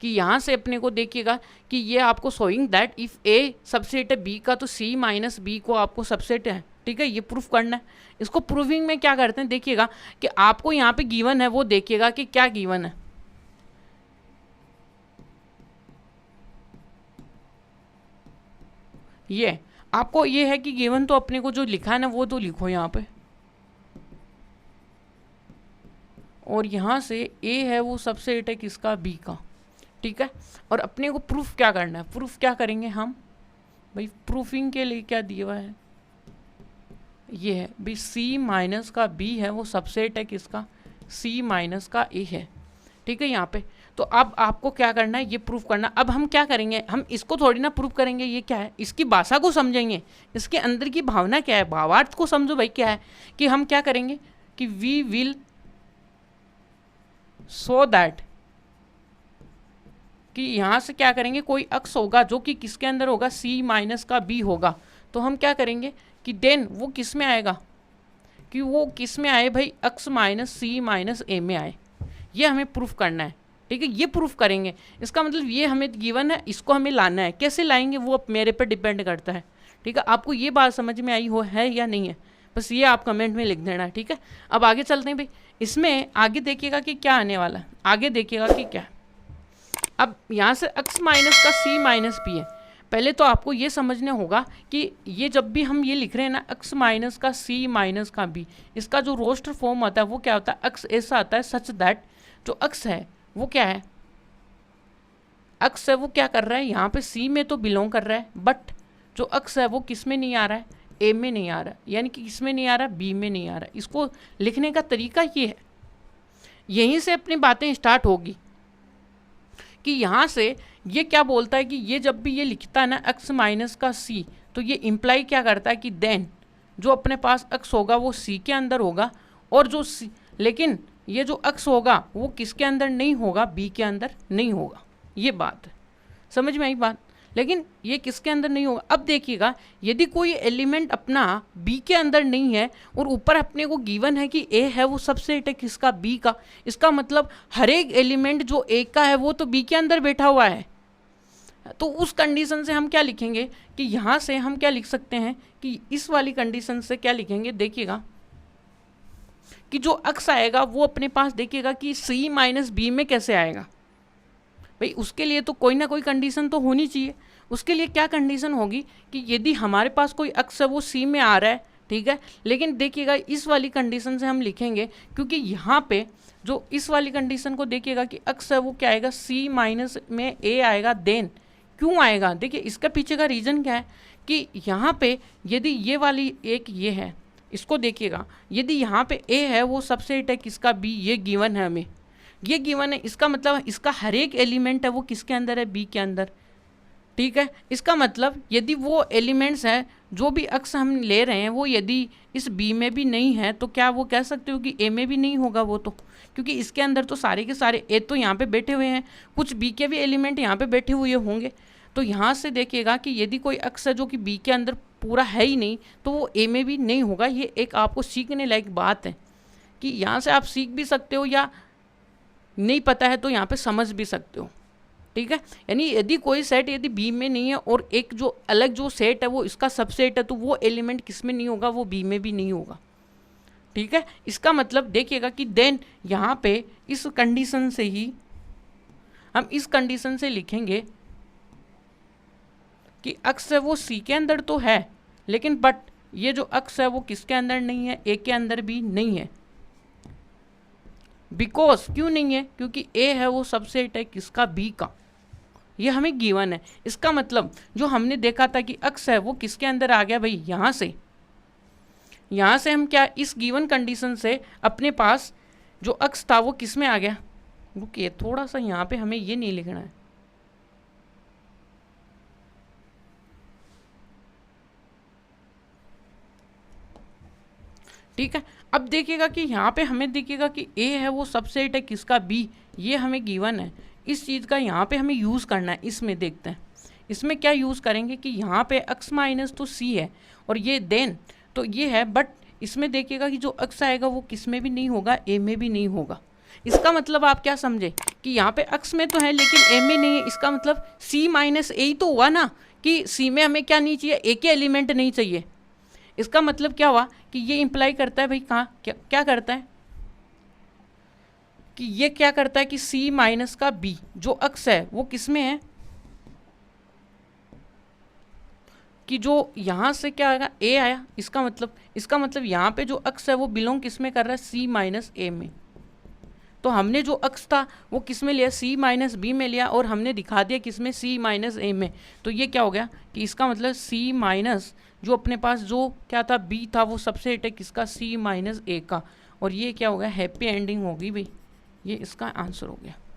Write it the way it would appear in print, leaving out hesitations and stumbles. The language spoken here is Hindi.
कि यहाँ से अपने को देखिएगा कि ये आपको showing that if A subset है बी का तो सी माइनस बी को आपको सबसेट है, ठीक है, ये प्रूफ करना है। इसको प्रूविंग में क्या करते हैं, देखिएगा कि आपको यहाँ पे गिवन है, वो देखिएगा कि क्या गिवन है। ये आपको ये है कि गिवन तो अपने को जो लिखा है ना वो तो लिखो यहाँ पे, और यहाँ से ए है वो सबसेट है किसका, बी का, ठीक है। और अपने को प्रूफ क्या करना है, प्रूफ क्या करेंगे हम भाई, प्रूफिंग के लिए क्या दिया हुआ है, ये है भाई सी माइनस का बी है वो सबसेट है किसका, सी माइनस का ए है, ठीक है यहाँ पे। तो अब आपको क्या करना है, ये प्रूफ करना। अब हम क्या करेंगे, हम इसको थोड़ी ना प्रूफ करेंगे, ये क्या है, इसकी भाषा को समझेंगे, इसके अंदर की भावना क्या है, भावार्थ को समझो भाई क्या है। कि हम क्या करेंगे कि वी विल सो दैट, कि यहाँ से क्या करेंगे, कोई अक्स होगा जो कि किसके अंदर होगा, सी माइनस का बी होगा। तो हम क्या करेंगे कि देन वो किस में आएगा, कि वो किस में आए भाई, अक्स माइनस सी माइनस ए में आए। ये हमें प्रूफ करना है, ठीक है, ये प्रूफ करेंगे। इसका मतलब ये हमें गिवन है, इसको हमें लाना है। कैसे लाएंगे वो मेरे पर डिपेंड करता है, ठीक है। आपको ये बात समझ में आई हो है या नहीं है, बस ये आप कमेंट में लिख देना, ठीक है। अब आगे चलते हैं भाई, इसमें आगे देखिएगा कि क्या आने वाला है, आगे देखिएगा कि क्या। अब यहाँ से x माइनस का c माइनस पी है। पहले तो आपको ये समझना होगा कि ये जब भी हम ये लिख रहे हैं ना, x माइनस का c माइनस का b, इसका जो रोस्टर फॉर्म होता है वो क्या होता है, x ऐसा आता है सच दैट जो x है वो क्या है, x है वो क्या कर रहा है, यहाँ पे c में तो बिलोंग कर रहा है, बट जो x है वो किस में नहीं आ रहा है, a में नहीं आ रहा है, यानी कि किस में नहीं आ रहा, b में नहीं आ रहा है। इसको लिखने का तरीका ये है, यहीं से अपनी बातें स्टार्ट होगी कि यहाँ से ये क्या बोलता है कि ये जब भी ये लिखता है ना x माइनस का c, तो ये इम्प्लाई क्या करता है कि देन जो अपने पास x होगा वो c के अंदर होगा, और जो c, लेकिन ये जो x होगा वो किसके अंदर नहीं होगा, b के अंदर नहीं होगा। ये बात है, समझ में आई बात। लेकिन ये किसके अंदर नहीं होगा, अब देखिएगा यदि कोई एलिमेंट अपना बी के अंदर नहीं है और ऊपर अपने को गिवन है कि ए है वो सबसेट है किसका, बी का, इसका मतलब हर एक एलिमेंट जो ए का है वो तो बी के अंदर बैठा हुआ है। तो उस कंडीशन से हम क्या लिखेंगे कि यहाँ से हम क्या लिख सकते हैं कि इस वाली कंडीशन से क्या लिखेंगे, देखिएगा कि जो x आएगा वो अपने पास देखिएगा कि c माइनस बी में कैसे आएगा भाई। उसके लिए तो कोई ना कोई कंडीशन तो होनी चाहिए। उसके लिए क्या कंडीशन होगी कि यदि हमारे पास कोई x है वो c में आ रहा है, ठीक है, लेकिन देखिएगा इस वाली कंडीशन से हम लिखेंगे, क्योंकि यहाँ पे जो इस वाली कंडीशन को देखिएगा कि x है वो क्या आएगा, c माइनस में a आएगा। देन क्यों आएगा, देखिए इसका पीछे का रीज़न क्या है कि यहाँ पे यदि ये वाली एक ये है, इसको देखिएगा, यदि यहाँ पे a है वो सबसेट है किसका, b, ये गिवन है हमें, ये गिवन है, इसका मतलब इसका हर एक एलिमेंट है वो किसके अंदर है, बी के अंदर, ठीक है। इसका मतलब यदि वो एलिमेंट्स हैं जो भी x हम ले रहे हैं वो यदि इस b में भी नहीं है तो क्या वो कह सकते हो कि a में भी नहीं होगा वो, तो क्योंकि इसके अंदर तो सारे के सारे a तो यहाँ पे बैठे हुए हैं, कुछ b के भी एलिमेंट यहाँ पे बैठे हुए होंगे। तो यहाँ से देखिएगा कि यदि कोई x है जो कि b के अंदर पूरा है ही नहीं तो वो a में भी नहीं होगा। ये एक आपको सीखने लायक बात है कि यहाँ से आप सीख भी सकते हो या नहीं पता है तो यहाँ पे समझ भी सकते हो, ठीक है। यानी यदि कोई सेट यदि बी में नहीं है और एक जो अलग जो सेट है वो इसका सबसेट है तो वो एलिमेंट किस में नहीं होगा, वो बी में भी नहीं होगा, ठीक है। इसका मतलब देखिएगा कि देन यहाँ पे इस कंडीशन से ही हम इस कंडीशन से लिखेंगे कि x है वो c के अंदर तो है, लेकिन बट ये जो x है वो किसके अंदर नहीं है, a के अंदर भी नहीं है। बिकॉज क्यों नहीं है, क्योंकि a है वो सबसेट है किसका, b का, ये हमें गिवन है। इसका मतलब जो हमने देखा था कि x है वो किसके अंदर आ गया भाई, यहाँ से हम क्या इस गिवन कंडीशन से अपने पास जो x था वो किस में आ गया। रुकिए थोड़ा सा यहाँ पे हमें ये नहीं लिखना है, ठीक है। अब देखिएगा कि यहाँ पे हमें देखिएगा कि a है वो सबसेट है किसका, b, ये हमें गिवन है। इस चीज़ का यहाँ पे हमें यूज़ करना है। इसमें देखते हैं इसमें क्या यूज़ करेंगे कि यहाँ पे x माइनस तो c है और ये देन तो ये है, बट इसमें देखिएगा कि जो x आएगा वो किस में भी नहीं होगा, a में भी नहीं होगा। इसका मतलब आप क्या समझे कि यहाँ पे अक्स में तो है लेकिन ए में नहीं है। इसका मतलब सी माइनस ए ही तो हुआ ना, कि सी में हमें क्या नहीं चाहिए, ए के एलिमेंट नहीं चाहिए। इसका मतलब क्या हुआ कि ये इंप्लाई करता है भाई कहाँ क्या करता है कि ये क्या करता है कि सी माइनस का बी जो अक्स है वो किस में है, कि जो यहाँ से क्या आएगा ए आया। इसका मतलब यहाँ पे जो अक्स है वो बिलोंग किस में कर रहा है, सी माइनस ए में। तो हमने जो अक्स था वो किस में लिया, सी माइनस बी में लिया, और हमने दिखा दिया किस में, सी माइनस ए में। तो ये क्या हो गया कि इसका मतलब सी माइनस जो अपने पास जो क्या था बी था वो सबसेट है किसका, सी माइनस ए का। और ये क्या हो गया, हैप्पी एंडिंग होगी भाई, ये इसका आंसर हो गया।